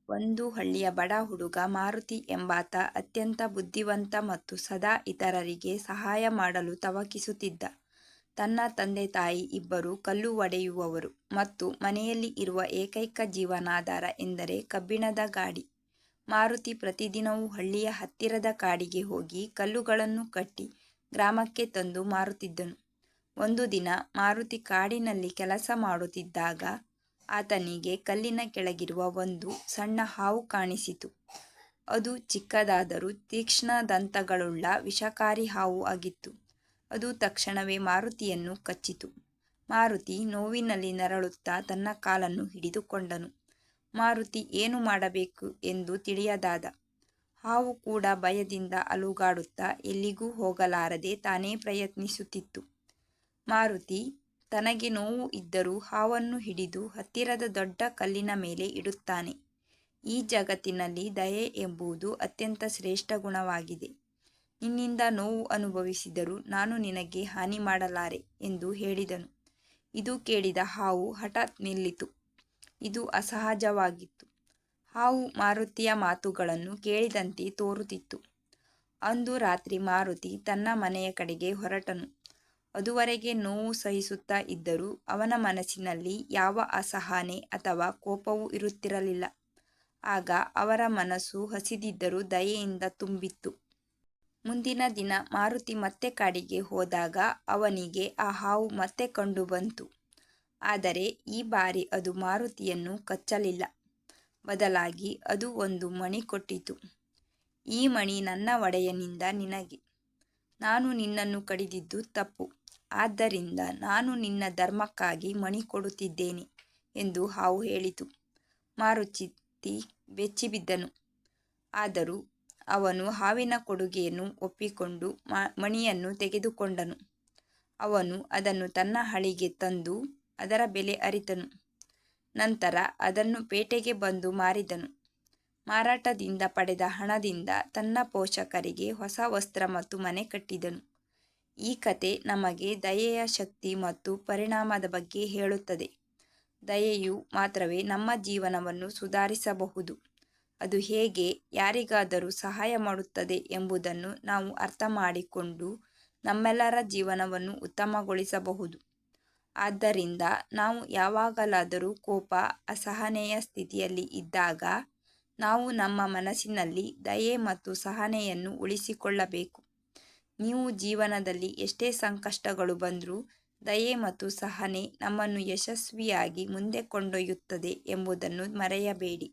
ಒಂದು ಹಳ್ಳಿಯ ಬಡ ಹುಡುಗ ಮಾರುತಿ ಎಂಬಾತ ಅತ್ಯಂತ ಬುದ್ಧಿವಂತ ಮತ್ತು ಸದಾ ಇತರರಿಗೆ ಸಹಾಯ ಮಾಡಲು ತವಕಿಸುತ್ತಿದ್ದ. ತನ್ನ ತಂದೆ ತಾಯಿ ಇಬ್ಬರೂ ಕಲ್ಲು ಒಡೆಯುವವರು ಮತ್ತು ಮನೆಯಲ್ಲಿ ಇರುವ ಏಕೈಕ ಜೀವನಾಧಾರ ಎಂದರೆ ಕಬ್ಬಿಣದ ಗಾಡಿ. ಮಾರುತಿ ಪ್ರತಿದಿನವೂ ಹಳ್ಳಿಯ ಹತ್ತಿರದ ಕಾಡಿಗೆ ಹೋಗಿ ಕಲ್ಲುಗಳನ್ನು ಕಟ್ಟಿ ಗ್ರಾಮಕ್ಕೆ ತಂದು ಮಾರುತ್ತಿದ್ದನು. ಒಂದು ದಿನ ಮಾರುತಿ ಕಾಡಿನಲ್ಲಿ ಕೆಲಸ ಮಾಡುತ್ತಿದ್ದಾಗ ಆತನಿಗೆ ಕಲ್ಲಿನ ಕೆಳಗಿರುವ ಒಂದು ಸಣ್ಣ ಹಾವು ಕಾಣಿಸಿತು. ಅದು ಚಿಕ್ಕದಾದರೂ ತೀಕ್ಷ್ಣ ದಂತಗಳುಳ್ಳ ವಿಷಕಾರಿ ಹಾವು ಆಗಿತ್ತು. ಅದು ತಕ್ಷಣವೇ ಮಾರುತಿಯನ್ನು ಕಚ್ಚಿತು. ಮಾರುತಿ ನೋವಿನಲ್ಲಿ ನರಳುತ್ತಾ ತನ್ನ ಕಾಲನ್ನು ಹಿಡಿದುಕೊಂಡನು. ಮಾರುತಿ ಏನು ಮಾಡಬೇಕು ಎಂದು ತಿಳಿಯದಾದ. ಹಾವು ಕೂಡ ಭಯದಿಂದ ಅಲುಗಾಡುತ್ತಾ ಎಲ್ಲಿಗೂ ಹೋಗಲಾರದೆ ತಾನೇ ಪ್ರಯತ್ನಿಸುತ್ತಿತ್ತು. ಮಾರುತಿ ತನಗೆ ನೋವು ಇದ್ದರೂ ಹಾವನ್ನು ಹಿಡಿದು ಹತ್ತಿರದ ದೊಡ್ಡ ಕಲ್ಲಿನ ಮೇಲೆ ಇಡುತ್ತಾನೆ. ಈ ಜಗತ್ತಿನಲ್ಲಿ ದಯೆ ಎಂಬುದು ಅತ್ಯಂತ ಶ್ರೇಷ್ಠ ಗುಣವಾಗಿದೆ. ನಿನ್ನಿಂದ ನೋವು ಅನುಭವಿಸಿದರೂ ನಾನು ನಿನಗೆ ಹಾನಿ ಮಾಡಲಾರೆ ಎಂದು ಹೇಳಿದನು. ಇದು ಕೇಳಿದ ಹಾವು ಹಠಾತ್ ನಿಲ್ಲಿತು. ಇದು ಅಸಹಜವಾಗಿತ್ತು. ಹಾವು ಮಾರುತಿಯ ಮಾತುಗಳನ್ನು ಕೇಳಿದಂತೆ ತೋರುತ್ತಿತ್ತು. ಅಂದು ರಾತ್ರಿ ಮಾರುತಿ ತನ್ನ ಮನೆಯ ಕಡೆಗೆ ಹೊರಟನು. ಅದುವರೆಗೆ ನೋವು ಸಹಿಸುತ್ತಾ ಇದ್ದರೂ ಅವನ ಮನಸ್ಸಿನಲ್ಲಿ ಯಾವ ಅಸಹನೆ ಅಥವಾ ಕೋಪವೂ ಇರುತ್ತಿರಲಿಲ್ಲ. ಆಗ ಅವರ ಮನಸ್ಸು ಹಸಿದಿದ್ದರೂ ದಯೆಯಿಂದ ತುಂಬಿತ್ತು. ಮುಂದಿನ ದಿನ ಮಾರುತಿ ಮತ್ತೆ ಕಾಡಿಗೆ ಹೋದಾಗ ಅವನಿಗೆ ಆ ಹಾವು ಮತ್ತೆ ಕಂಡುಬಂತು. ಆದರೆ ಈ ಬಾರಿ ಅದು ಮಾರುತಿಯನ್ನು ಕಚ್ಚಲಿಲ್ಲ. ಬದಲಾಗಿ ಅದು ಒಂದು ಮಣಿ ಕೊಟ್ಟಿತು. ಈ ಮಣಿ ನನ್ನ ಒಡೆಯನಿಂದ ನಿನಗೆ. ನಾನು ನಿನ್ನನ್ನು ಕಡಿದಿದ್ದು ತಪ್ಪು. ಆದ್ದರಿಂದ ನಾನು ನಿನ್ನ ಧರ್ಮಕ್ಕಾಗಿ ಮಣಿ ಕೊಡುತ್ತಿದ್ದೇನೆ ಎಂದು ಹಾವು ಹೇಳಿತು. ಮಾರುತಿ ಬೆಚ್ಚಿಬಿದ್ದನು. ಆದರೂ ಅವನು ಹಾವಿನ ಕೊಡುಗೆಯನ್ನು ಒಪ್ಪಿಕೊಂಡು ಮಣಿಯನ್ನು ತೆಗೆದುಕೊಂಡನು. ಅವನು ಅದನ್ನು ತನ್ನ ಹಳಿಗೆ ತಂದು ಅದರ ಬೆಲೆ ಅರಿತನು. ನಂತರ ಅದನ್ನು ಪೇಟೆಗೆ ಬಂದು ಮಾರಿದನು. ಮಾರಾಟದಿಂದ ಪಡೆದ ಹಣದಿಂದ ತನ್ನ ಪೋಷಕರಿಗೆ ಹೊಸ ವಸ್ತ್ರ ಮತ್ತು ಮನೆ ಕಟ್ಟಿದನು. ಈ ಕತೆ ನಮಗೆ ದಯೆಯ ಶಕ್ತಿ ಮತ್ತು ಪರಿಣಾಮದ ಬಗ್ಗೆ ಹೇಳುತ್ತದೆ. ದಯೆಯು ಮಾತ್ರವೇ ನಮ್ಮ ಜೀವನವನ್ನು ಸುಧಾರಿಸಬಹುದು. ಅದು ಹೇಗೆ ಯಾರಿಗಾದರೂ ಸಹಾಯ ಮಾಡುತ್ತದೆ ಎಂಬುದನ್ನು ನಾವು ಅರ್ಥ ಮಾಡಿಕೊಂಡು ನಮ್ಮೆಲ್ಲರ ಜೀವನವನ್ನು ಉತ್ತಮಗೊಳಿಸಬಹುದು. ಆದ್ದರಿಂದ ನಾವು ಯಾವಾಗಲಾದರೂ ಕೋಪ, ಅಸಹನೆಯ ಸ್ಥಿತಿಯಲ್ಲಿ ಇದ್ದಾಗ ನಾವು ನಮ್ಮ ಮನಸ್ಸಿನಲ್ಲಿ ದಯೆ ಮತ್ತು ಸಹನೆಯನ್ನು ಉಳಿಸಿಕೊಳ್ಳಬೇಕು. ನೀವು ಜೀವನದಲ್ಲಿ ಎಷ್ಟೇ ಸಂಕಷ್ಟಗಳು ಬಂದರೂ ದಯೆ ಮತ್ತು ಸಹನೆ ನಮ್ಮನ್ನು ಯಶಸ್ವಿಯಾಗಿ ಮುಂದೆ ಕೊಂಡೊಯ್ಯುತ್ತದೆ ಎಂಬುದನ್ನು ಮರೆಯಬೇಡಿ.